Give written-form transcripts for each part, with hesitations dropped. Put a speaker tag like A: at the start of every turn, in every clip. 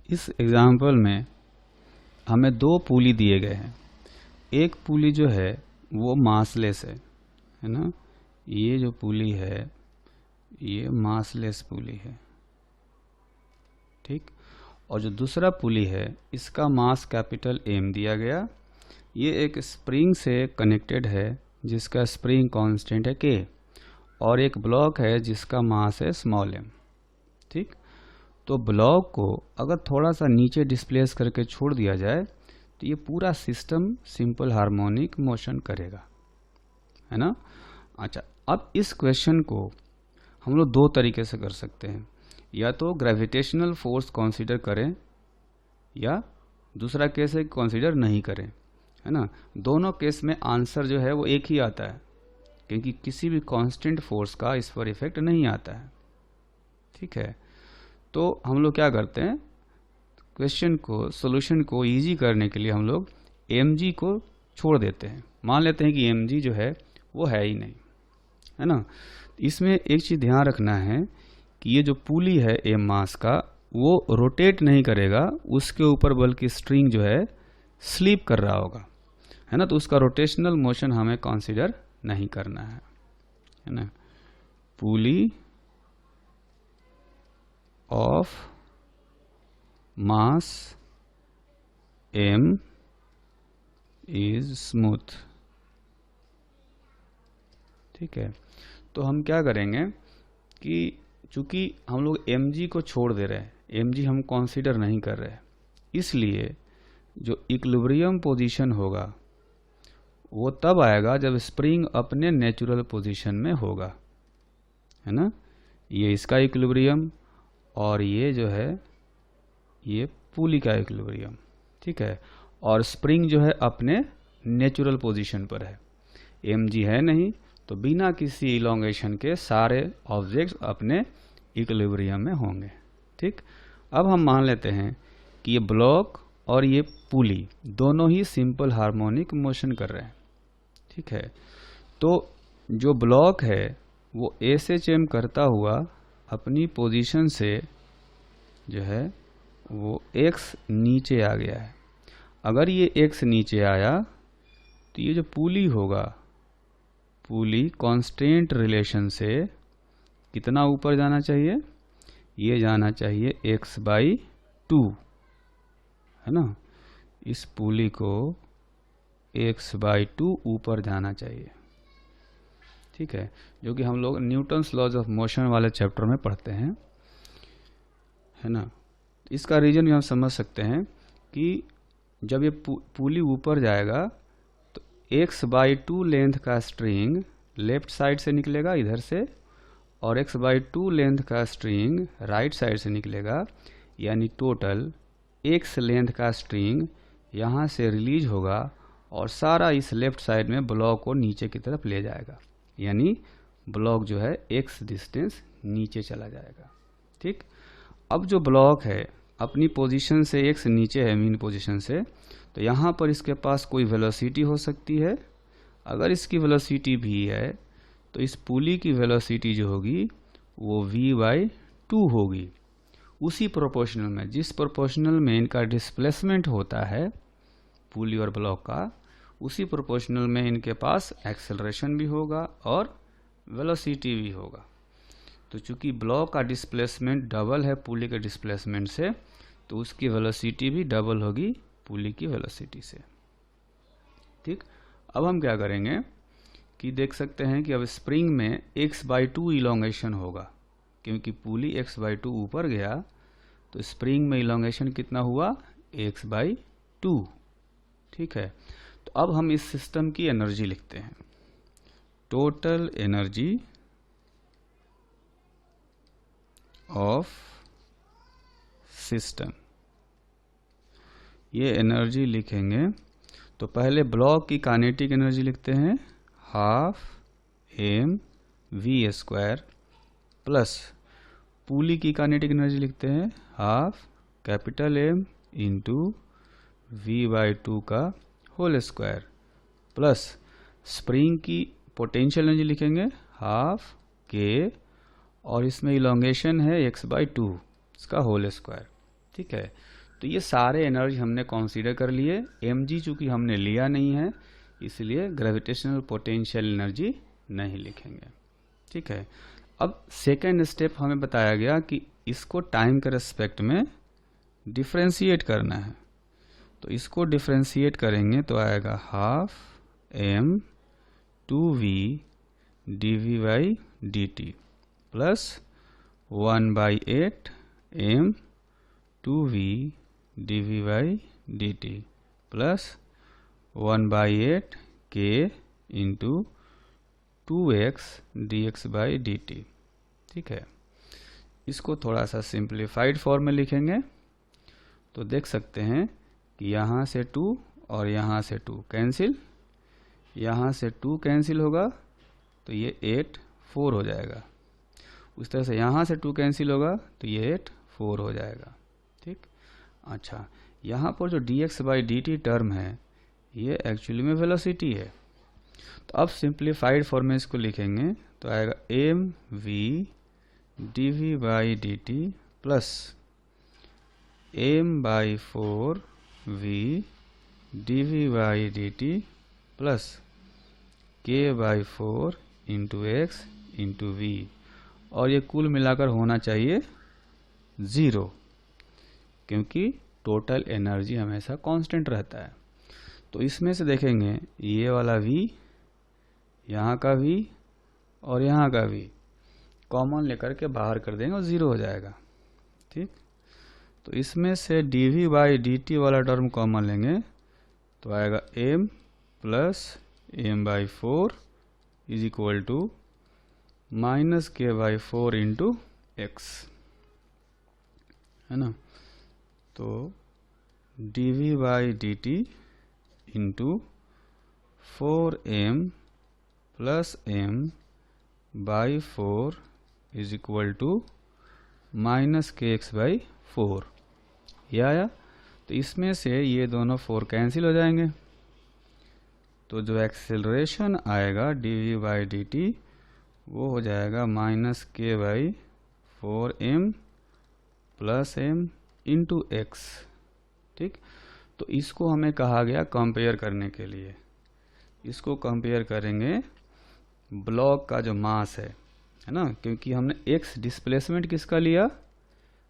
A: इस एग्जाम्पल में हमें दो पुली दिए गए हैं। एक पुली जो है वो मासलेस है ना, ये जो पुली है ये मासलेस पुली है, ठीक। और जो दूसरा पुली है इसका मास कैपिटल M दिया गया। ये एक स्प्रिंग से कनेक्टेड है जिसका स्प्रिंग कांस्टेंट है K, और एक ब्लॉक है जिसका मास है स्मॉल m, ठीक। तो ब्लॉक को अगर थोड़ा सा नीचे डिस्प्लेस करके छोड़ दिया जाए तो ये पूरा सिस्टम सिंपल हार्मोनिक मोशन करेगा, है ना। अच्छा, अब इस क्वेश्चन को हम लोग दो तरीके से कर सकते हैं, या तो ग्रेविटेशनल फोर्स कंसीडर करें या दूसरा केस है कंसीडर नहीं करें, है ना। दोनों केस में आंसर जो है वो एक ही आता है, क्योंकि किसी भी कांस्टेंट फोर्स का इस पर इफेक्ट नहीं आता है, ठीक है। तो हम लोग क्या करते हैं, क्वेश्चन को सॉल्यूशन को इजी करने के लिए हम लोग mg को छोड़ देते हैं। मान लेते हैं कि mg जो है वो है ही नहीं, है ना। इसमें एक चीज ध्यान रखना है कि ये जो पुली है m मास का वो रोटेट नहीं करेगा उसके ऊपर, बल्कि स्ट्रिंग जो है स्लीप कर रहा होगा, है ना। तो उसका रोटेशनल मोशन हमें कंसीडर नहीं करना है ना। Pulley of mass m is smooth, ठीक है। तो हम क्या करेंगे कि चूंकि हम लोग mg को छोड़ दे रहे हैं, mg हम कंसीडर नहीं कर रहे, इसलिए जो इक्विलिब्रियम पोजीशन होगा वो तब आएगा जब स्प्रिंग अपने नेचुरल पोजीशन में होगा, है ना। ये इसका इक्विलिब्रियम और ये जो है ये पुली का इक्विलिब्रियम, ठीक है। और स्प्रिंग जो है अपने नेचुरल पोजीशन पर है, mg है नहीं, तो बिना किसी इलोंगेशन के सारे ऑब्जेक्ट्स अपने इक्विलिब्रियम में होंगे, ठीक। अब हम मान लेते हैं कि ये ब्लॉक और ये पुली दोनों ही सिंपल हार्मोनिक मोशन कर रहे हैं, ठीक है। तो जो ब्लॉक है वो SHM करता हुआ अपनी पोजीशन से जो है वो x नीचे आ गया है। अगर ये x नीचे आया तो ये जो पुली होगा, पुली कांस्टेंट रिलेशन से कितना ऊपर जाना चाहिए, ये जाना चाहिए x/2, है ना। इस पुली को x/2 ऊपर जाना चाहिए, ठीक है, जो कि हम लोग न्यूटन्स लॉज ऑफ मोशन वाले चैप्टर में पढ़ते हैं, है ना। इसका रीजन भी हम समझ सकते हैं कि जब ये पुली ऊपर जाएगा तो x/2 लेंथ का स्ट्रिंग लेफ्ट साइड से निकलेगा इधर से, और x/2 लेंथ का स्ट्रिंग राइट साइड से निकलेगा, यानी टोटल x लेंथ का स्ट्रिंग यहाँ से रिलीज होगा और सारा इस लेफ्ट साइड में ब्लॉक को नीचे की तरफ ले जाएगा, यानी ब्लॉक जो है x डिस्टेंस नीचे चला जाएगा, ठीक। अब जो ब्लॉक है अपनी पोजीशन से x नीचे है मीन पोजीशन से, तो यहाँ पर इसके पास कोई वेलोसिटी हो सकती है। अगर इसकी वेलोसिटी v है तो इस पुली की वेलोसिटी जो होगी वो v/2 होगी, उसी प्रोपोर्शनल में जिस प्रोपोर्शनल में इनका डिस्प्लेसमेंट होता है पुली और ब्लॉक का, उसी प्रोपोर्शनल में इनके पास एक्सेलरेशन भी होगा और वेलोसिटी भी होगा। तो चूंकि ब्लॉक का डिस्प्लेसमेंट डबल है पुली के डिस्प्लेसमेंट से, तो उसकी वेलोसिटी भी डबल होगी पुली की वेलोसिटी से, ठीक। अब हम क्या करेंगे कि देख सकते हैं कि अब स्प्रिंग में x/2 इलोंगेशन होगा, क्योंकि पुली x/2 ऊपर गया तो स्प्रिंग में इलोंगेशन कितना हुआ, x/2, ठीक है। तो अब हम इस सिस्टम की एनर्जी लिखते हैं, टोटल एनर्जी ऑफ सिस्टम। ये एनर्जी लिखेंगे तो पहले ब्लॉक की काइनेटिक एनर्जी लिखते हैं, हाफ mv² प्लस पुली की काइनेटिक एनर्जी लिखते हैं हाफ M इंटू v/2 का होल स्क्वायर, प्लस स्प्रिंग की पोटेंशियल एनर्जी लिखेंगे हाफ k, और इसमें इलोंगेशन है x/2 इसका होल स्क्वायर, ठीक है। तो ये सारे एनर्जी हमने कंसीडर कर लिए। mg चूंकि हमने लिया नहीं है, इसलिए ग्रेविटेशनल पोटेंशियल एनर्जी नहीं लिखेंगे। ठीक है। अब सेकेंड स्टेप हमें बताया गया कि इसको टाइम के रेस्पेक्ट में डिफ्रेंशिएट करना है। तो इसको डिफ्रेंशिएट करेंगे तो आएगा half m 2v dv/dt plus 1/8 m 2v dv/dt plus 1/8 k into 2x dx/dt। ठीक है। इसको थोड़ा सा सिंप्लीफाइड फॉर्म में लिखेंगे तो देख सकते हैं कि यहाँ से 2 और यहाँ से 2 कैंसिल, यहाँ से 2 कैंसिल होगा तो ये 8 4 हो जाएगा। उस तरह से यहाँ से 2 कैंसिल होगा तो ये 8 4 हो जाएगा। ठीक। अच्छा, यहाँ पर जो dx/dt टर्म है ये एक्चुअली में वेलोसिटी है। तो अब सिंप्लीफाइड फॉर्म में इसको लिखेंगे तो आएगा mv dv/dt plus m/4v dv/dt plus k/4 into x into v, और ये कुल मिलाकर होना चाहिए 0, क्योंकि टोटल एनर्जी हमेशा कांस्टेंट रहता है। तो इसमें से देखेंगे ये वाला v, यहाँ का v और यहाँ का v कॉमन लेकर के बाहर कर देंगे और 0 हो जाएगा। ठीक। तो इसमें से dv/dt वाला टर्म कॉमन लेंगे तो आएगा m plus m/4 is equal to minus k/4 into x, है ना। तो dv/dt into 4m plus m/4 is equal to minus kx/4, ये आया। तो इसमें से ये दोनों 4 कैंसिल हो जाएंगे, तो जो एक्सेलरेशन आएगा dv/dt वो हो जाएगा minus k/4m plus m into x। ठीक। तो इसको हमें कहा गया कंपेयर करने के लिए। इसको कंपेयर करेंगे ब्लॉक का जो मास है ना, क्योंकि हमने x डिस्प्लेसमेंट किसका लिया,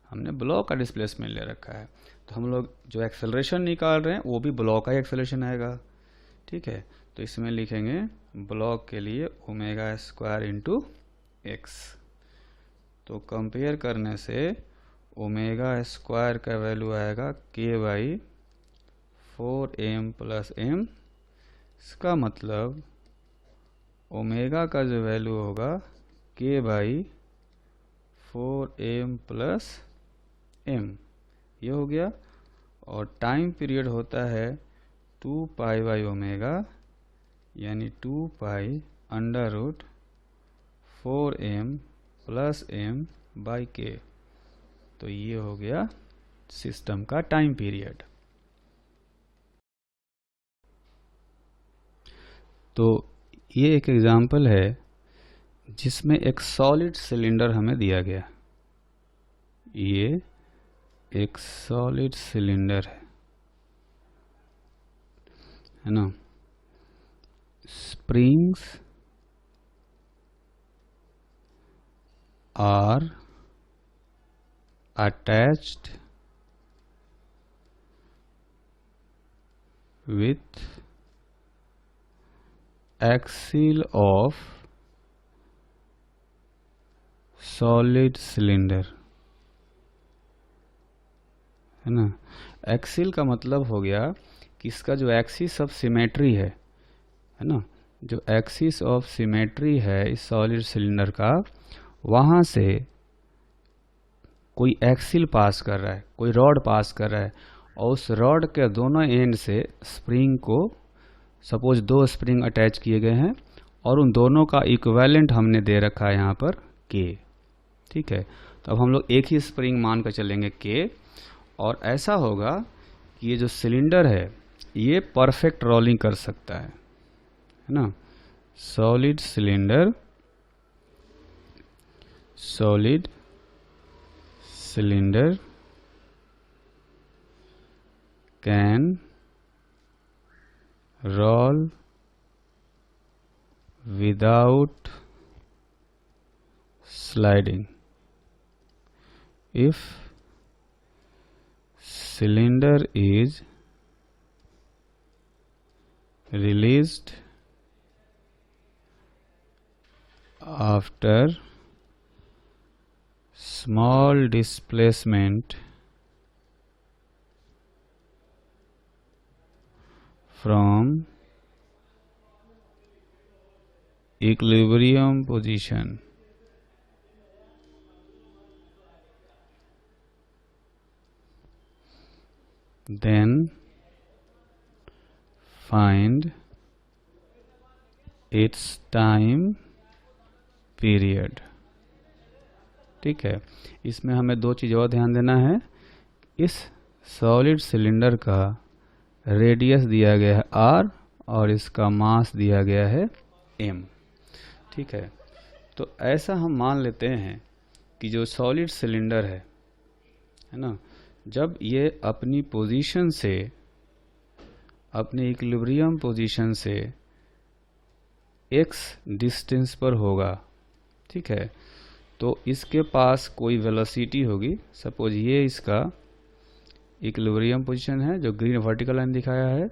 A: हमने ब्लॉक का डिस्प्लेसमेंट ले रखा है। तो हम लोग जो एक्सेलरेशन निकाल रहे हैं वो भी ब्लॉक का ही एक्सेलरेशन आएगा। ठीक है। तो इसमें लिखेंगे ब्लॉक के लिए ओमेगा स्क्वायर इंटू एक्स। तो कंपेयर करने से ओमेगा स्क्वायर का वैल्यू आएगा k/4m प्लस m। इसका मतलब ओमेगा का जो वैल्यू होगा k/4m प्लस m, ये हो गया। और टाइम पीरियड होता है 2 पाई ओमेगा, यानी 2 pi under root 4m plus m by k। तो ये हो गया सिस्टम का टाइम पीरियड। तो ये एक एग्जाम्पल है जिसमें एक सॉलिड सिलेंडर हमें दिया गया। ये एक सॉलिड सिलेंडर है ना। springs are attached with axle of solid cylinder, है ना। एक्सिल का मतलब हो गया कि इसका जो एक्सिस ऑफ सिमेट्री है ना, जो एक्सिस ऑफ सिमेट्री है इस सॉलिड सिलेंडर का, वहाँ से कोई एक्सिल पास कर रहा है, कोई रॉड पास कर रहा है, और उस रॉड के दोनों एंड से स्प्रिंग को, सपोज 2 स्प्रिंग अटैच किए गए हैं और उन दोनों का इक्विवेलेंट हमने दे रखा है यहाँ पर K। ठीक है। तो अब हम लोग एक ही स्प्रिंग मान कर चलेंगे K, और ऐसा होगा कि ये जो सिलेंडर है ये परफेक्ट रोलिंग कर सकता है ना। Solid cylinder, solid cylinder can roll without sliding if cylinder is released after small displacement from equilibrium position. Then find its time period. ठीक है, इसमें हमें दो चीज़ और ध्यान देना है। इस सॉलिड सिलेंडर का रेडियस दिया गया है r और इसका मास दिया गया है m। ठीक है, तो ऐसा हम मान लेते हैं कि जो सॉलिड सिलेंडर है ना, जब ये अपनी पोजीशन से, अपने इक्विलिब्रियम पोजीशन से x डिस्टेंस पर होगा, ठीक है, तो इसके पास कोई वेलोसिटी होगी। सपोज ये इसका इक्विलिब्रियम पोजीशन है जो ग्रीन वर्टिकल लाइन दिखाया है,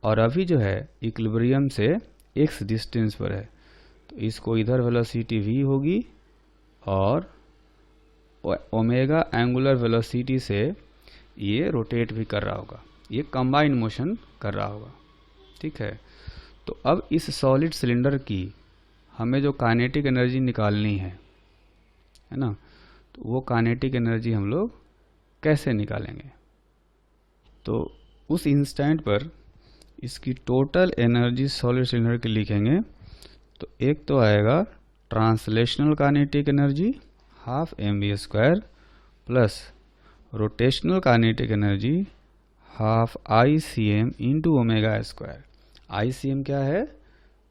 A: और अभी जो है इक्विलिब्रियम से x डिस्टेंस पर है, तो इसको इधर वेलोसिटी v होगी और ओमेगा एंगुलर वेलोसिटी से ये रोटेट भी कर रहा होगा, ये कंबाइंड मोशन कर रहा होगा। ठीक है, तो अब इस सॉलिड सिलेंडर की हमें जो काइनेटिक एनर्जी निकालनी है ना, तो वो काइनेटिक एनर्जी हम लोग कैसे निकालेंगे? तो उस इंस्टेंट पर इसकी टोटल एनर्जी सॉलिड सिलेंडर की लिखेंगे। तो एक तो आएगा translational kinetic energy half mv² plus rotational kinetic energy half ICM into omega square. ICM क्या है?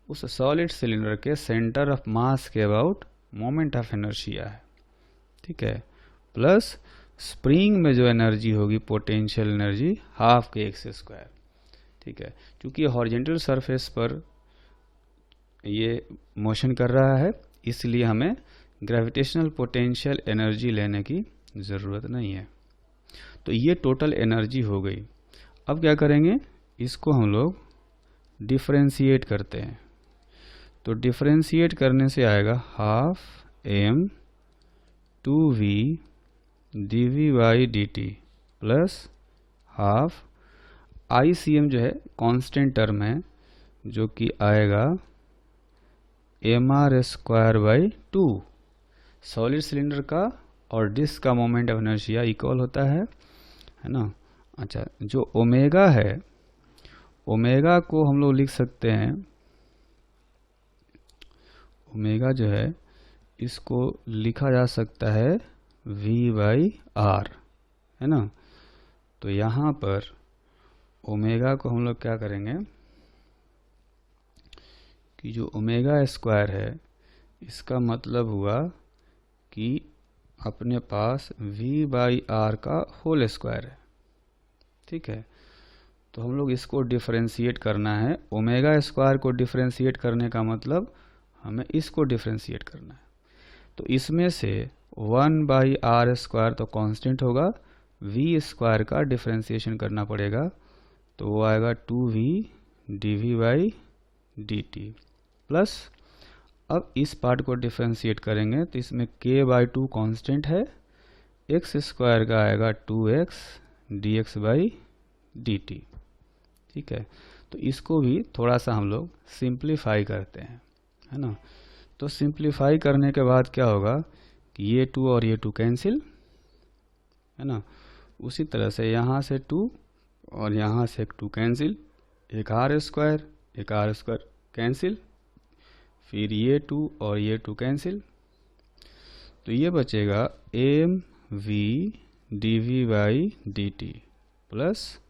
A: उस सॉलिड सिलेंडर के सेंटर ऑफ मास के अबाउट मोमेंट ऑफ इनर्शिया है। ठीक है, प्लस स्प्रिंग में जो एनर्जी होगी पोटेंशियल एनर्जी हाफ kx²। ठीक है, क्योंकि हॉरिजॉन्टल सरफेस पर ये मोशन कर रहा है, इसलिए हमें ग्रेविटेशनल पोटेंशियल एनर्जी लेने की ज़रूरत नहीं है। तो ये टोटल एनर्जी हो गई। अब क्या करेंगे? इसको हम लोग डिफरेंशिएट करते हैं। तो डिफरेंशिएट करने से आएगा half m 2v dv/dt plus half ICM जो है कांस्टेंट टर्म है, जो कि आएगा mr²/2। सॉलिड सिलेंडर का और डिस्क का मोमेंट ऑफ इनर्शिया इक्वल होता है ना। अच्छा, जो ओमेगा है, ओमेगा को हम लोग लिख सकते हैं, ओमेगा जो है इसको लिखा जा सकता है v/r, है ना। तो यहाँ पर ओमेगा को हम लोग क्या करेंगे कि जो ओमेगा स्क्वायर है, इसका मतलब हुआ कि अपने पास v/r का होल स्क्वायर है। ठीक है, तो हम लोग इसको डिफरेंशिएट करना है। ओमेगा स्क्वायर को डिफरेंशिएट करने का मतलब हमें इसको डिफरेंशिएट करना है। तो इसमें से 1/r² तो कांस्टेंट होगा, v² का डिफरेंशिएशन करना पड़ेगा, तो वो आएगा 2v dv/dt प्लस, अब इस पार्ट को डिफरेंशिएट करेंगे तो इसमें k/2 कांस्टेंट है, x² का आएगा 2x dx/dt। ठीक है, तो इसको भी थोड़ा सा हम लोग सिंप्लीफाई करते हैं, है ना। तो सिंप्लीफाई करने के बाद क्या होगा कि ये 2 और ये 2 कैंसिल, है ना। उसी तरह से यहाँ से 2 और यहाँ से 2 कैंसिल, एक r² कैंसिल, फिर ये 2 और ये 2 कैंसिल, तो ये बचेगा mv dv/dt plus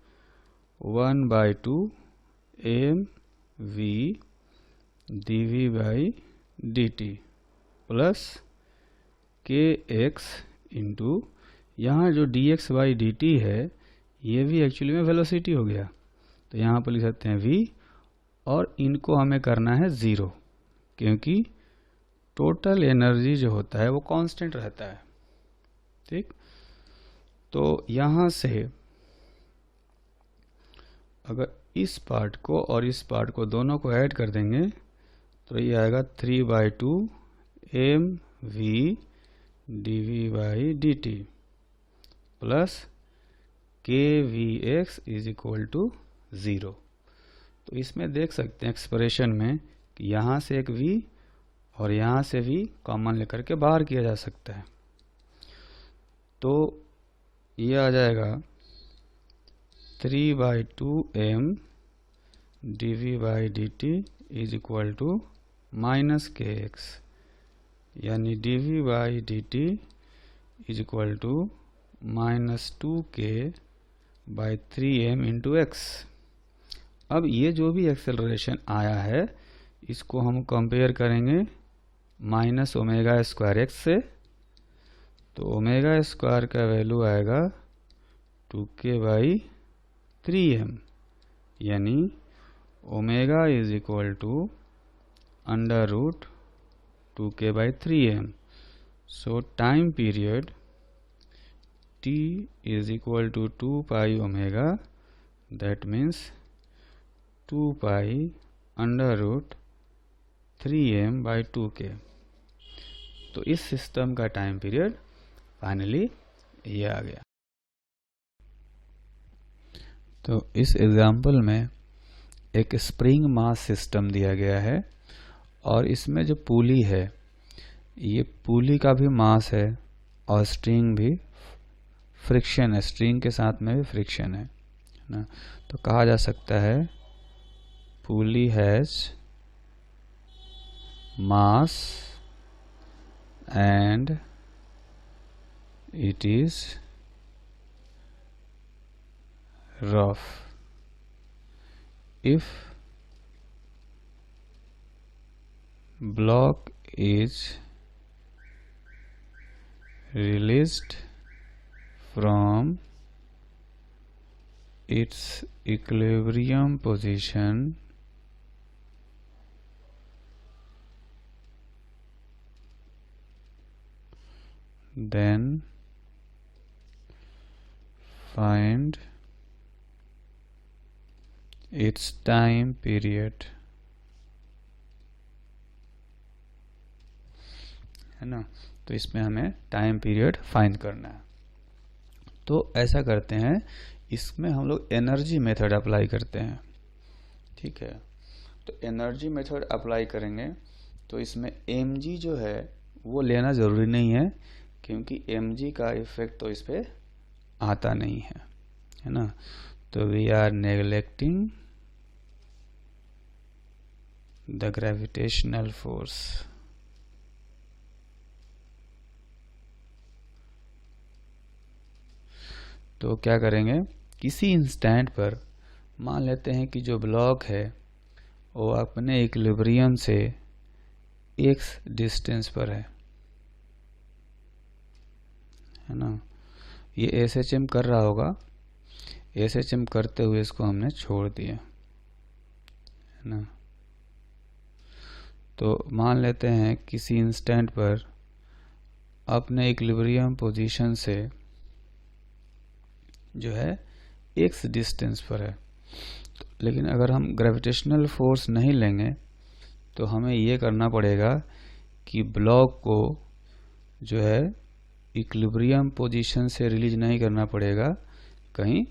A: 1/2 mv dv/dt plus kx into यहाँ जो dx/dt है ये भी एक्चुअली में वेलोसिटी हो गया, तो यहाँ पर लिख सकते हैं v, और इनको हमें करना है 0, क्योंकि टोटल एनर्जी जो होता है वो कांस्टेंट रहता है। ठीक, तो यहाँ से अगर इस पार्ट को और इस पार्ट को दोनों को ऐड कर देंगे तो ये आएगा 3/2 mv dv/dt plus kvx is equal to 0। तो इसमें देख सकते हैं एक्सप्रेशन में कि यहाँ से एक v और यहाँ से v कॉमन लेकर के बाहर किया जा सकता है। तो ये आ जाएगा 3/2 m dv/dt is equal to minus kx, यानी dv/dt is equal to -2k/3m into x। अब ये जो भी एक्सेलरेशन आया है इसको हम कंपेयर करेंगे -ω² x से, तो ω² का वैल्यू आएगा 2k/3m, यानी omega is equal to √2k/3m। So time period t is equal to 2 pi omega, that means 2 pi √3m/2k। तो इस सिस्टम का टाइम पीरियड फाइनली ये आ गया। तो इस एग्जाम्पल में एक स्प्रिंग मास सिस्टम दिया गया है और इसमें जो पुली है ये पुली का भी मास है और स्ट्रिंग भी फ्रिक्शन है, स्ट्रिंग के साथ में भी फ्रिक्शन है ना। तो कहा जा सकता है pulley has mass and it is rough if block is released from its equilibrium position then find its time period, है ना। तो इसमें हमें टाइम पीरियड फाइंड करना है। तो ऐसा करते हैं, इसमें हम लोग एनर्जी मेथड अप्लाई करते हैं। ठीक है, तो एनर्जी मेथड अप्लाई करेंगे तो इसमें mg जो है वो लेना ज़रूरी नहीं है, क्योंकि mg का इफेक्ट तो इस पर आता नहीं है ना। तो we are neglecting the gravitational force। तो क्या करेंगे, किसी इंस्टेंट पर मान लेते हैं कि जो ब्लॉक है वो अपने इक्विलिब्रियम से x डिस्टेंस पर है ना। ये SHM कर रहा होगा, SHM करते हुए इसको हमने छोड़ दिया है ना। तो मान लेते हैं किसी इंस्टेंट पर अपने इक्विलिब्रियम पोजीशन से जो है x डिस्टेंस पर है। लेकिन अगर हम ग्रेविटेशनल फोर्स नहीं लेंगे तो हमें ये करना पड़ेगा कि ब्लॉक को जो है इक्विलिब्रियम पोजीशन से रिलीज नहीं करना पड़ेगा, कहीं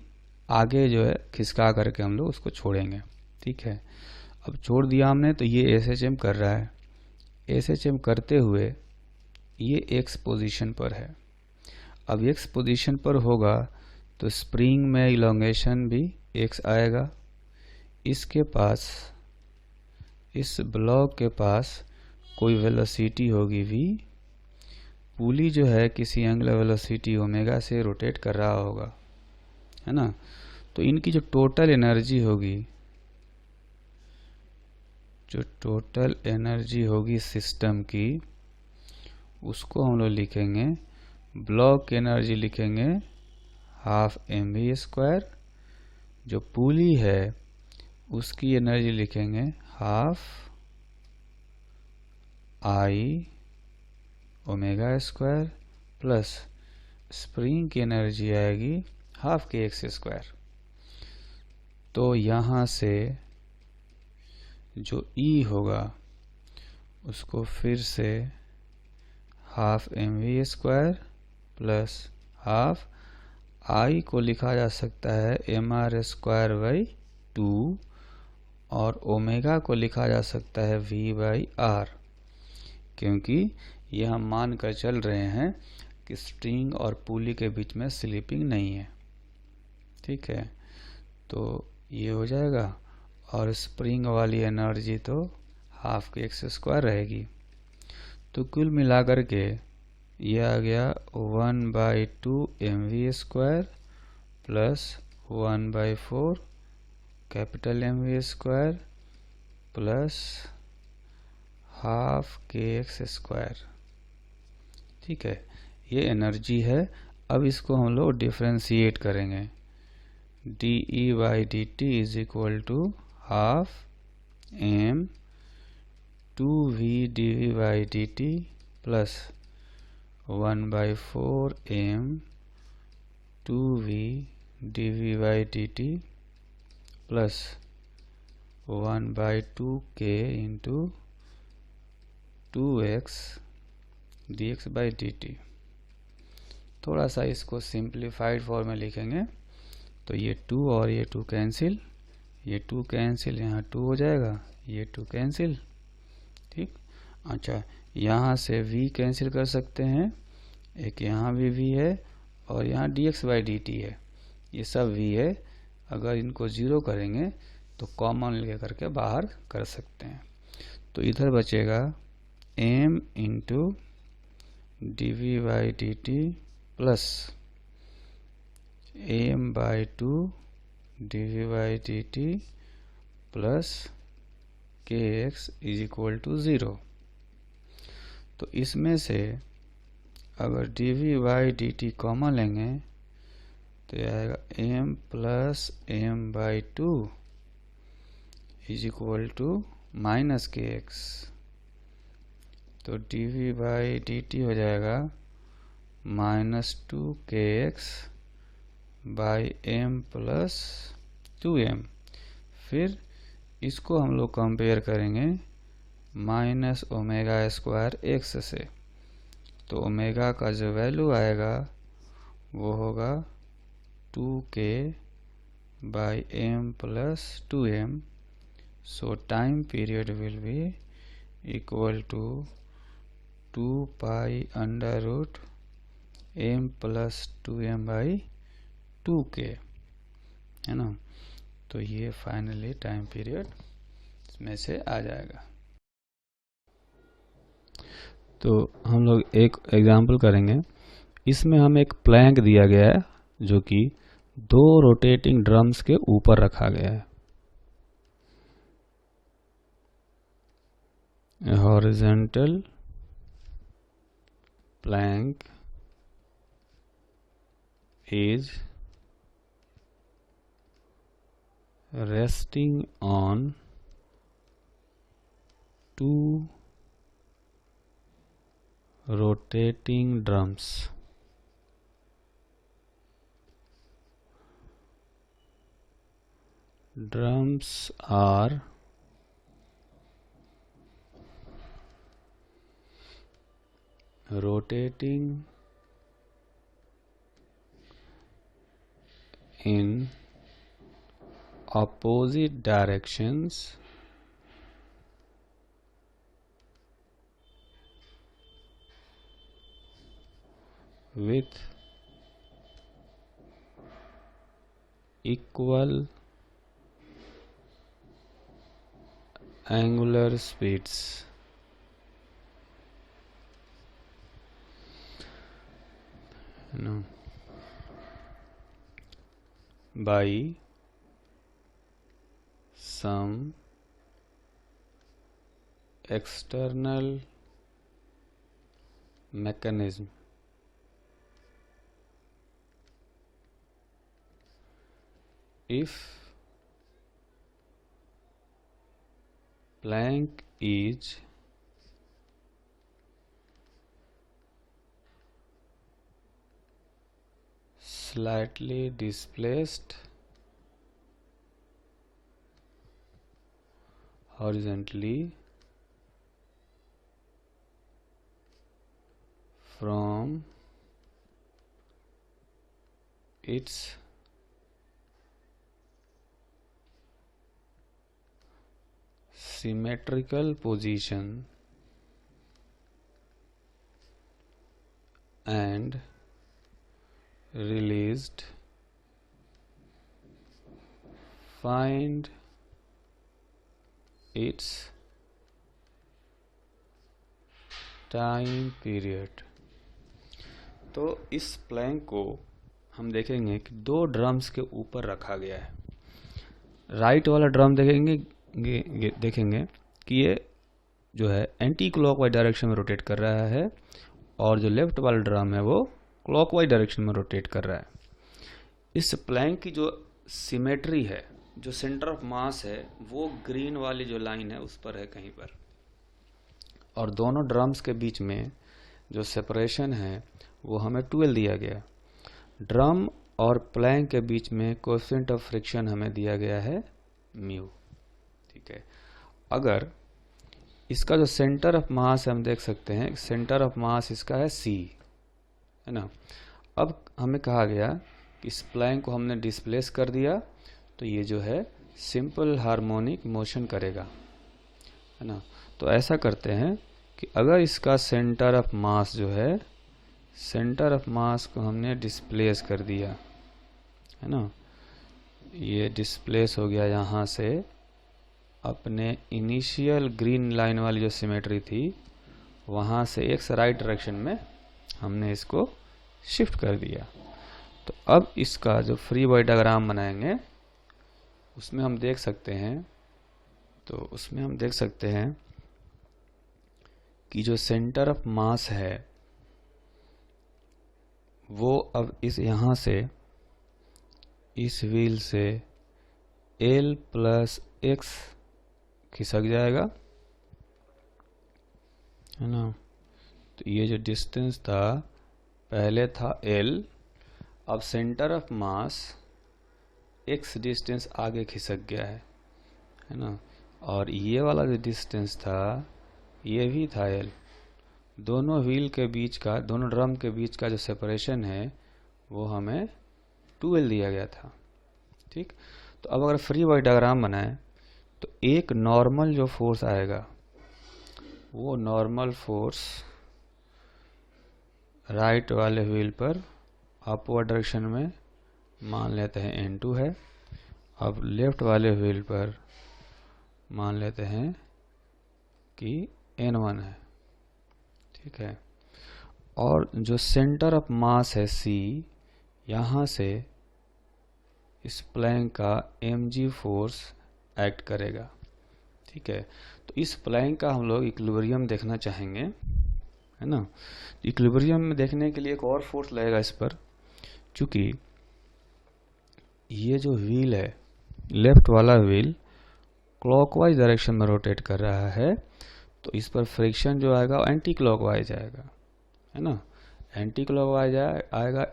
A: आगे जो है खिसका करके हम लोग उसको छोड़ेंगे। ठीक है, अब छोड़ दिया हमने तो ये SHM कर रहा है, SHM करते हुए ये x पोजीशन पर है। अब x पोजीशन पर होगा तो स्प्रिंग में इलोंगेशन भी x आएगा। इसके पास, इस ब्लॉक के पास कोई वेलोसिटी होगी v, पुली जो है किसी एंगुलर वेलोसिटी ओमेगा से रोटेट कर रहा होगा, है ना। तो इनकी जो टोटल एनर्जी होगी, जो टोटल एनर्जी होगी सिस्टम की, उसको हम लोग लिखेंगे, ब्लॉक की एनर्जी लिखेंगे हाफ mv²। जो पुली है उसकी एनर्जी लिखेंगे हाफ I ω² प्लस स्प्रिंग की एनर्जी आएगी हाफ kx²। तो यहाँ से जो E होगा उसको फिर से half mv² plus half I को लिखा जा सकता है mr²/2 और ओमेगा को लिखा जा सकता है v/r, क्योंकि यह हम मान कर चल रहे हैं कि स्ट्रिंग और पुली के बीच में स्लिपिंग नहीं है। ठीक है, तो ये हो जाएगा और स्प्रिंग वाली एनर्जी तो हाफ kx² रहेगी। तो कुल मिलाकर के ये आ गया 1/2 mv² plus 1/4 capital mv² plus half kx²। ठीक है, ये एनर्जी है। अब इसको हम लोग डिफ्रेंशिएट करेंगे। dE/dt is equal to half m 2v dV/dt plus 1/4 m 2v dV/dt plus 1/2 k into 2x dx/dt। थोड़ा सा इसको सिंप्लीफाइड फॉर्म में लिखेंगे तो ये 2 और ये 2 कैंसिल, ये 2 कैंसिल, यहाँ 2 हो जाएगा, ये 2 कैंसिल। ठीक, अच्छा यहाँ से v कैंसिल कर सकते हैं, एक यहाँ भी v है और यहाँ dx/dt है, ये सब v है। अगर इनको ज़ीरो करेंगे तो कॉमन ले करके बाहर कर सकते हैं। तो इधर बचेगा m into dV/dt plus m/2 dV/dt plus kx is equal to 0। तो इसमें से अगर dV/dt कॉमन लेंगे तो यह आएगा m plus m/2 is equal to minus kx। तो dV/dt हो जाएगा -2kx by m plus 2m। फिर इसको हम लोग कंपेयर करेंगे -ω² से। तो ओमेगा का जो वैल्यू आएगा वो होगा 2k by m plus 2m। So time period will be equal to 2 pi under root m plus 2m by 2k, है ना। तो ये फाइनली टाइम पीरियड इसमें से आ जाएगा। तो हम लोग एक एग्जांपल करेंगे। इसमें हमें एक प्लैंक दिया गया है जो कि 2 रोटेटिंग ड्रम्स के ऊपर रखा गया है। A horizontal plank is resting on 2 rotating drums. Drums are rotating in opposite directions with equal angular speeds. By some external mechanism. if plank is slightly displaced horizontally from its symmetrical position and released, find its time period. तो इस Planck को हम देखेंगे कि दो drums के ऊपर रखा गया है। राइट वाला ड्रम देखेंगे कि ये जो है एंटी क्लॉकवाइज डायरेक्शन में रोटेट कर रहा है और जो लेफ्ट वाला ड्रम है वो क्लॉकवाइज डायरेक्शन में रोटेट कर रहा है। इस प्लैंक की जो सिमेट्री है, जो सेंटर ऑफ मास है, वो ग्रीन वाली जो लाइन है उस पर है कहीं पर, और दोनों ड्रम्स के बीच में जो सेपरेशन है वो हमें 12 दिया गया। ड्रम और प्लैंक के बीच में कोएफिशिएंट ऑफ फ्रिक्शन हमें दिया गया है म्यू। ठीक है, अगर इसका जो सेंटर ऑफ मास हम देख सकते हैं, सेंटर ऑफ मास इसका है सी, है ना। अब हमें कहा गया कि इस प्लैंक को हमने डिस्प्लेस कर दिया तो ये जो है सिंपल हार्मोनिक मोशन करेगा, है ना। तो ऐसा करते हैं कि अगर इसका सेंटर ऑफ मास जो है, सेंटर ऑफ मास को हमने डिस्प्लेस कर दिया, है ना, ये डिस्प्लेस हो गया यहाँ से अपने इनिशियल ग्रीन लाइन वाली जो सिमेट्री थी वहाँ से एक राइट डायरेक्शन में हमने इसको शिफ्ट कर दिया। तो अब इसका जो फ्री बॉडी डायग्राम बनाएंगे उसमें हम देख सकते हैं कि जो सेंटर ऑफ मास है वो अब इस यहाँ से इस व्हील से L प्लस एक्स खिसक जाएगा, है ना। तो ये जो डिस्टेंस था पहले था L, अब centre of mass x distance आगे खिसक गया है ना। और ये वाला जो डिस्टेंस था ये भी था L। दोनों व्हील के बीच का, दोनों ड्रम के बीच का जो सेपरेशन है वो हमें 2L दिया गया था। ठीक, तो अब अगर फ्री बॉडी डायग्राम बनाएं तो एक नॉर्मल जो फोर्स आएगा वो नॉर्मल फोर्स राइट वाले व्हील पर अपवर्ड डायरेक्शन में मान लेते हैं N2 है। अब लेफ्ट वाले व्हील पर मान लेते हैं कि N1 है। ठीक है, और जो सेंटर ऑफ मास है C, यहाँ से इस प्लैंक का mg फोर्स एक्ट करेगा। ठीक है, तो इस प्लैंक का हम लोग इक्विलिब्रियम देखना चाहेंगे, है ना। इक्विलिब्रियम में देखने के लिए एक और फोर्स लगेगा इस पर, क्योंकि ये जो व्हील है, लेफ्ट वाला व्हील क्लॉकवाइज डायरेक्शन में रोटेट कर रहा है, तो इस पर फ्रिक्शन जो आएगा एंटी क्लॉकवाइज आएगा, है ना। एंटी क्लॉकवाइज आएगा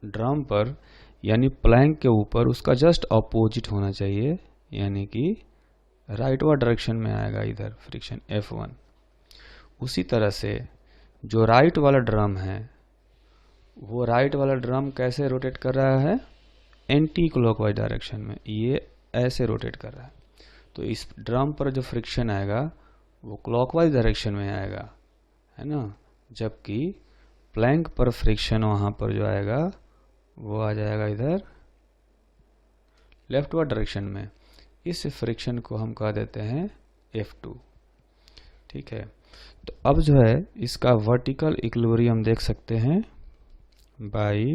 A: ड्रम पर, यानी प्लैंक के ऊपर उसका जस्ट अपोजिट होना चाहिए, यानी कि राइटवर्ड डायरेक्शन में आएगा इधर फ्रिक्शन F1। उसी तरह से जो राइट वाला ड्रम है वो राइट वाला ड्रम कैसे रोटेट कर रहा है, एंटी क्लॉकवाइज डायरेक्शन में, ये ऐसे रोटेट कर रहा है। तो इस ड्रम पर जो फ्रिक्शन आएगा वो क्लॉकवाइज डायरेक्शन में आएगा, है ना, जबकि प्लैंक पर फ्रिक्शन वहाँ पर जो आएगा वो आ जाएगा इधर लेफ्टवर्ड डायरेक्शन में। इस फ्रिक्शन को हम कह देते हैं F2। ठीक है, तो अब जो है इसका वर्टिकल इक्विलिब्रियम देख सकते हैं by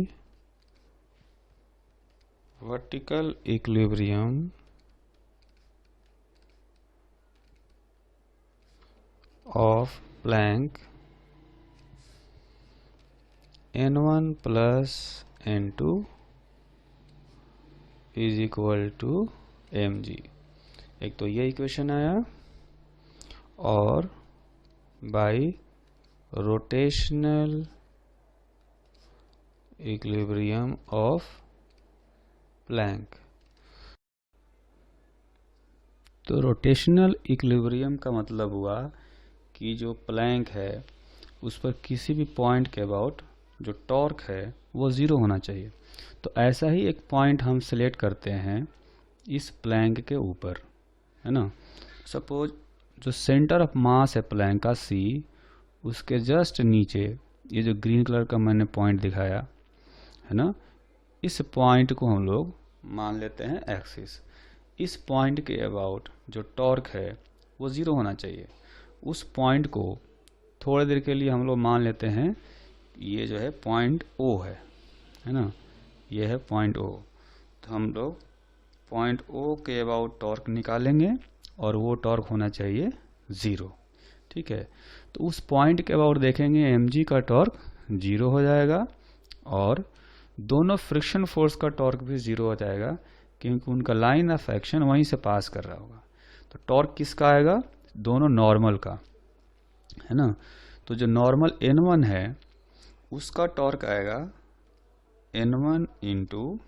A: vertical equilibrium of plank N1 plus N2 is equal to mg। एक तो ये इक्वेशन आया, और by rotational equilibrium of plank. तो रोटेशनल इक्विलिब्रियम का मतलब हुआ कि जो प्लैंक है उस पर किसी भी पॉइंट के अबाउट जो टॉर्क है वो ज़ीरो होना चाहिए। तो ऐसा ही एक पॉइंट हम सिलेक्ट करते हैं इस प्लैंक के ऊपर, है ना। सपोज जो सेंटर ऑफ मास है प्लैंक का C, उसके जस्ट नीचे ये जो ग्रीन कलर का मैंने पॉइंट दिखाया है ना, इस पॉइंट को हम लोग मान लेते हैं एक्सिस। इस पॉइंट के अबाउट जो टॉर्क है वो ज़ीरो होना चाहिए। उस पॉइंट को थोड़ी देर के लिए हम लोग मान लेते हैं ये जो है पॉइंट O है ना, ये है पॉइंट O। तो हम लोग पॉइंट O के अबाउट टॉर्क निकालेंगे और वो टॉर्क होना चाहिए ज़ीरो। ठीक है, तो उस पॉइंट के अबाउट देखेंगे mg का टॉर्क ज़ीरो हो जाएगा, और दोनों फ्रिक्शन फोर्स का टॉर्क भी ज़ीरो हो जाएगा, क्योंकि उनका लाइन ऑफ एक्शन वहीं से पास कर रहा होगा। तो टॉर्क किसका आएगा? दोनों नॉर्मल का, है ना। तो जो नॉर्मल n1 है उसका टॉर्क आएगा n1 into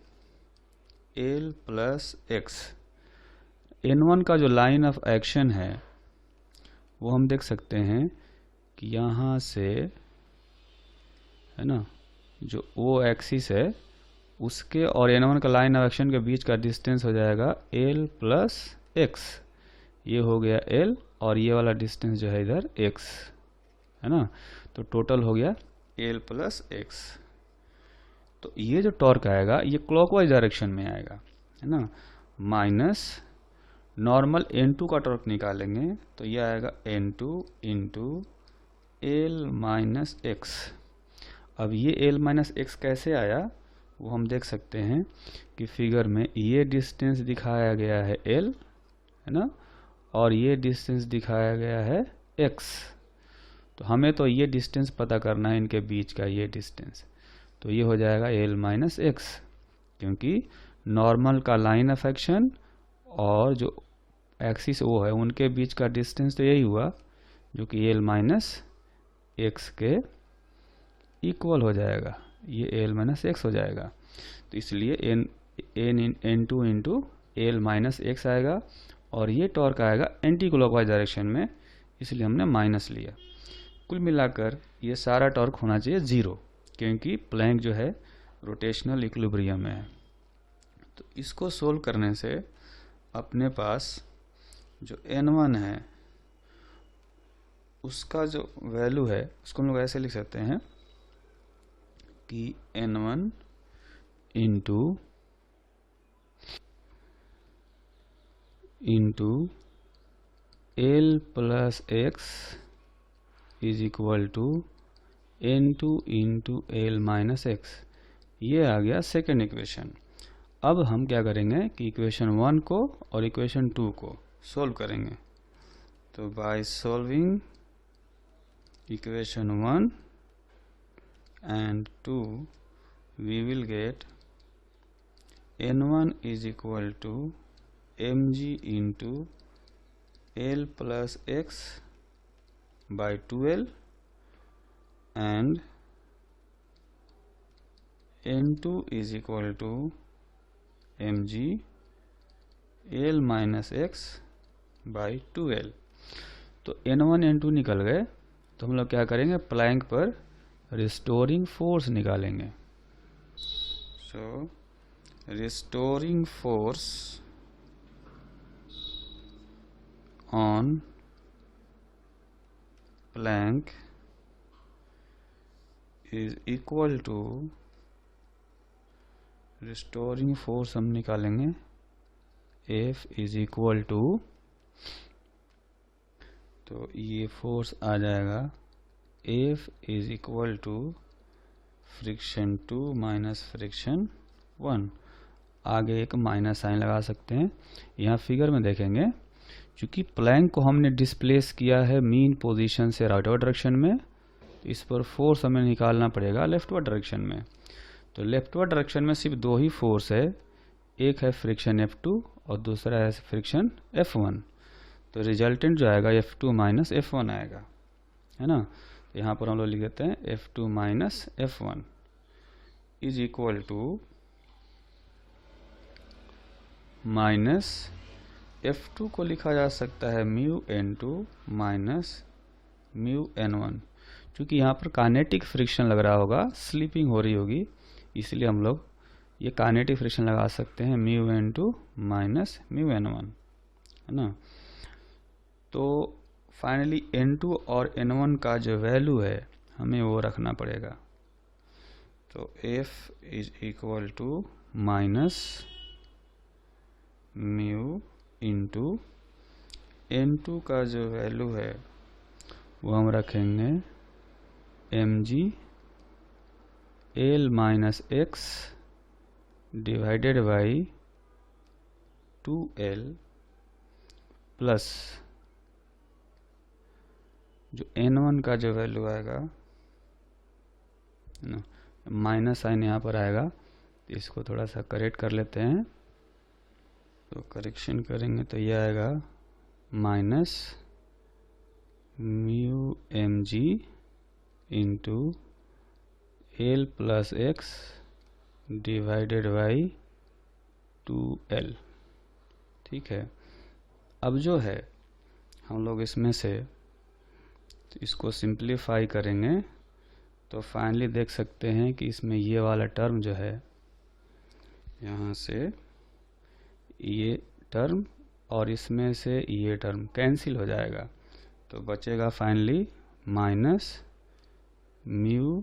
A: L plus x. n1 का जो लाइन ऑफ एक्शन है वो हम देख सकते हैं कि यहाँ से, है ना, जो O एक्सिस है उसके और n1 का लाइन ऑफ एक्शन के बीच का डिस्टेंस हो जाएगा l प्लस एक्स। ये हो गया l, और ये वाला डिस्टेंस जो है इधर x, है ना। तो टोटल हो गया l प्लस एक्स। तो ये जो टॉर्क आएगा ये क्लॉकवाइज डायरेक्शन में आएगा, है ना। माइनस नॉर्मल n2 का टॉर्क निकालेंगे तो ये आएगा n2 into L minus x. अब ये l माइनस एक्स कैसे आया वो हम देख सकते हैं कि फिगर में ये डिस्टेंस दिखाया गया है l, है ना, और ये डिस्टेंस दिखाया गया है x। तो हमें तो ये डिस्टेंस पता करना है इनके बीच का, ये डिस्टेंस। तो ये हो जाएगा l माइनस एक्स, क्योंकि नॉर्मल का लाइन ऑफ एक्शन और जो एक्सिस O है उनके बीच का डिस्टेंस तो यही हुआ, जो कि l माइनस एक्स के इक्वल हो जाएगा। ये l माइनस एक्स हो जाएगा। तो इसलिए n2 into L minus x आएगा, और ये टॉर्क आएगा एंटी क्लॉकवाइज डायरेक्शन में, इसलिए हमने माइनस लिया। कुल मिलाकर ये सारा टॉर्क होना चाहिए ज़ीरो, क्योंकि प्लैंक जो है रोटेशनल इक्विलिब्रियम में है। तो इसको सोल्व करने से अपने पास जो n1 है उसका जो वैल्यू है उसको हम लोग ऐसे लिख सकते हैं कि n1 into L plus x is equal to n2 into L minus x. ये आ गया सेकेंड इक्वेशन। अब हम क्या करेंगे कि इक्वेशन 1 को और इक्वेशन 2 को सोल्व करेंगे। तो by solving equation 1 and 2 we will get n1 is equal to mg into l plus x by 2l and n2 is equal to mg l minus x by 2l। तो n1 n2 निकल गए, तो हम लोग क्या करेंगे, Planck पर restoring force निकालेंगे। So restoring force on plank is equal to, restoring force हम निकालेंगे F इज इक्वल टू, तो ये फोर्स आ जाएगा F is equal to friction 2 minus friction 1। आगे एक माइनस साइन लगा सकते हैं। यहाँ फिगर में देखेंगे क्योंकि प्लैंक को हमने डिस्प्लेस किया है मीन पोजीशन से राइटवर्ड डायरेक्शन में, तो इस पर फोर्स हमें निकालना पड़ेगा लेफ्टवर्ड डायरेक्शन में। तो लेफ्टवर्ड डायरेक्शन में सिर्फ दो ही फोर्स है, एक है फ्रिक्शन F2 और दूसरा है फ्रिक्शन F1, तो रिजल्टेंट जो आएगा F2 माइनस F1 आएगा, है ना। तो यहाँ पर हम लोग लिख देते हैं F2 minus F1 is equal to minus F2 को लिखा जा सकता है mu N2 minus mu N1। क्योंकि यहाँ पर काइनेटिक फ्रिक्शन लग रहा होगा, स्लिपिंग हो रही होगी, इसलिए हम लोग ये काइनेटिक फ्रिक्शन लगा सकते हैं mu N2 minus mu N1, है ना। तो फाइनली N2 और N1 का जो वैल्यू है हमें वो रखना पड़ेगा। तो F is equal to minus mu into N2 का जो वैल्यू है वो हम रखेंगे mg L minus x divided by 2L plus जो N1 का जो वैल्यू आएगा ना, माइनस साइन यहाँ पर आएगा, तो इसको थोड़ा सा करेक्ट कर लेते हैं। तो करेक्शन करेंगे तो ये आएगा minus mu mg into L plus x divided by 2L। ठीक है, अब जो है हम लोग इसमें से इसको सिंप्लीफाई करेंगे तो फाइनली देख सकते हैं कि इसमें ये वाला टर्म जो है, यहाँ से ये टर्म और इसमें से ये टर्म कैंसिल हो जाएगा, तो बचेगा finally minus mu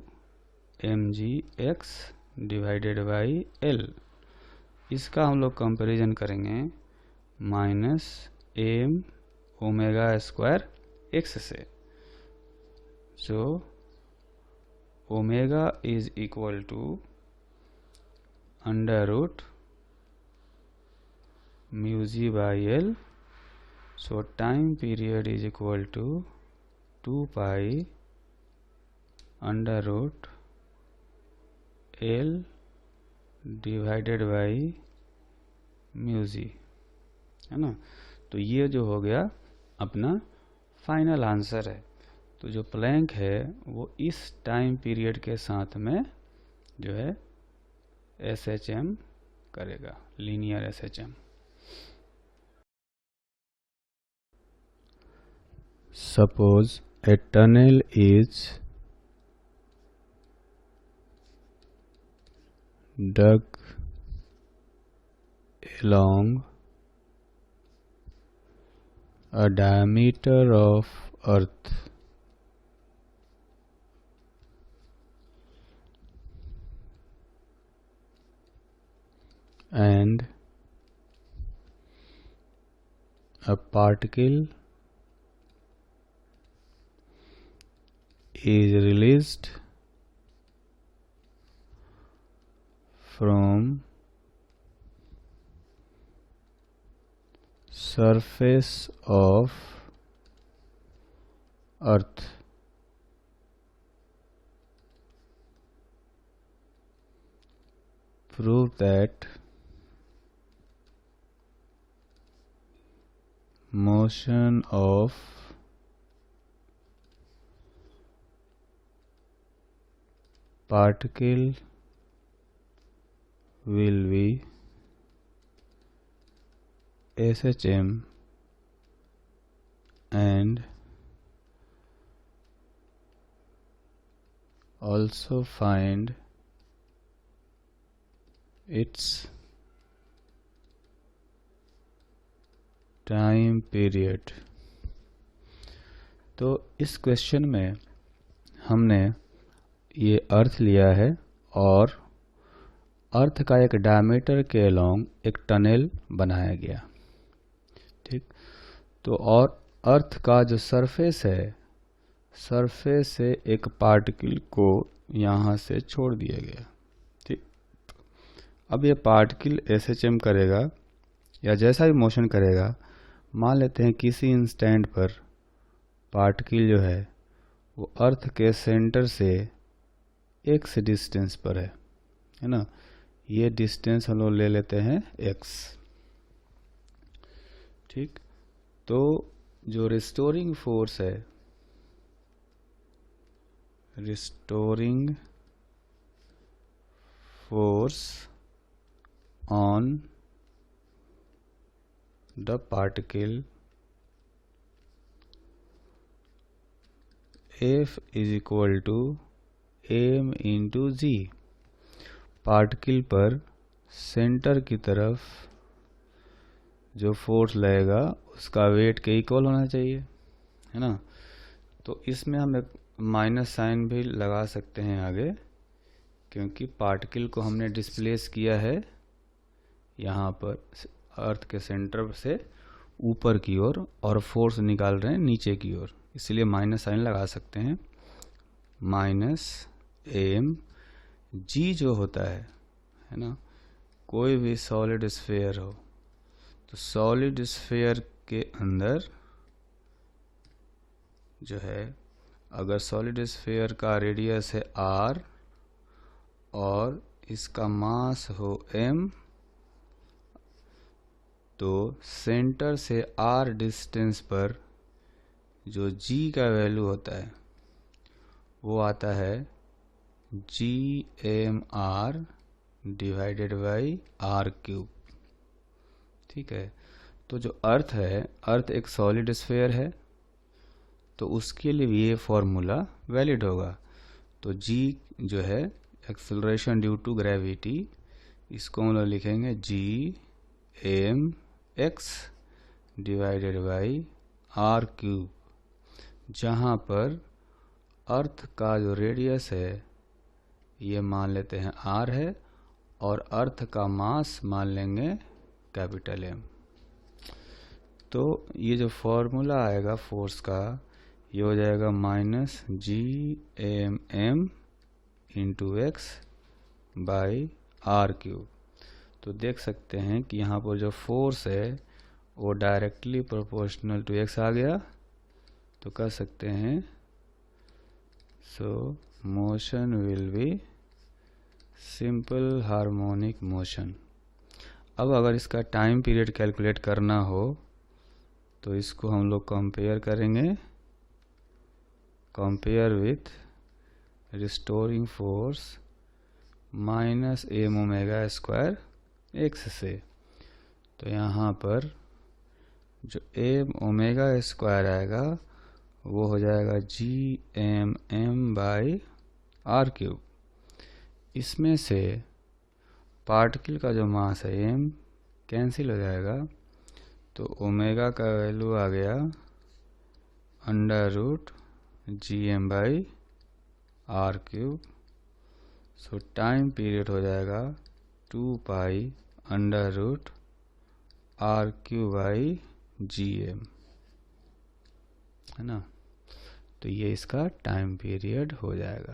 A: mg x divided by L। इसका हम लोग कंपैरिजन करेंगे minus m omega square x से, जो omega is equal to under root mu g by L। So time period is equal to 2 pi under root L divided by mu g, है ना। तो ये जो हो गया अपना फाइनल आंसर है। तो जो प्लैंक है वो इस टाइम पीरियड के साथ में जो है SHM करेगा, linear SHM। Suppose a tunnel is dug along a diameter of earth and a particle is released from surface of earth. Prove that motion of particle will be SHM and also find its time period. तो इस question में हमने ये अर्थ लिया है और अर्थ का एक डायमीटर के अलोंग एक टनल बनाया गया, ठीक। तो और अर्थ का जो सरफेस है, सरफेस से एक पार्टिकल को यहाँ से छोड़ दिया गया, ठीक। अब ये पार्टिकल SHM करेगा या जैसा भी मोशन करेगा, मान लेते हैं किसी इंस्टेंट पर पार्टिकल जो है वो अर्थ के सेंटर से x डिस्टेंस पर है ना। ये डिस्टेंस हम लोग ले लेते हैं x। ठीक, तो जो रिस्टोरिंग फोर्स है, restoring force on the particle F is equal to m into g. Particle पर सेंटर की तरफ जो फोर्स लगेगा उसका वेट के इक्वल होना चाहिए, है ना। तो इसमें हम एक माइनस साइन भी लगा सकते हैं आगे, क्योंकि पार्टिकल को हमने डिस्प्लेस किया है यहाँ पर अर्थ के सेंटर से ऊपर की ओर और फोर्स निकाल रहे हैं नीचे की ओर, इसलिए माइनस साइन लगा सकते हैं। माइनस एम जी जो होता है ना, कोई भी सॉलिड स्फीयर हो तो सॉलिड स्फीयर के अंदर जो है, अगर सॉलिड स्फीयर का रेडियस है r और इसका मास हो m, तो सेंटर से r डिस्टेंस पर जो g का वैल्यू होता है वो आता है gmr divided by r cube. ठीक है, तो जो अर्थ है, अर्थ एक सॉलिड स्फीयर है, तो उसके लिए भी ये फॉर्मूला वैलिड होगा। तो g जो है एक्सेलरेशन ड्यू टू ग्रेविटी, इसको हम लोग लिखेंगे gmx divided by r cube, जहाँ पर अर्थ का जो रेडियस है ये मान लेते हैं r है और अर्थ का मास मान लेंगे कैपिटल M। तो ये जो फॉर्मूला आएगा फोर्स का, ये हो जाएगा minus gmm into x by r cube. तो देख सकते हैं कि यहाँ पर जो फोर्स है वो डायरेक्टली प्रोपोर्शनल टू x आ गया, तो कह सकते हैं सो motion will be simple harmonic motion. अब अगर इसका टाइम पीरियड कैलकुलेट करना हो तो इसको हम लोग कंपेयर करेंगे, compare with restoring force minus m omega square x से। तो यहाँ पर जो एम ओमेगा स्क्वायर आएगा वो हो जाएगा gmm बाई r क्यूब। इसमें से पार्टिकल का जो मास है m कैंसिल हो जाएगा, तो ओमेगा का वैल्यू आ गया under root gm by r cube. So time period हो जाएगा 2 pi under root r cube by gm, है ना। तो ये इसका टाइम पीरियड हो जाएगा।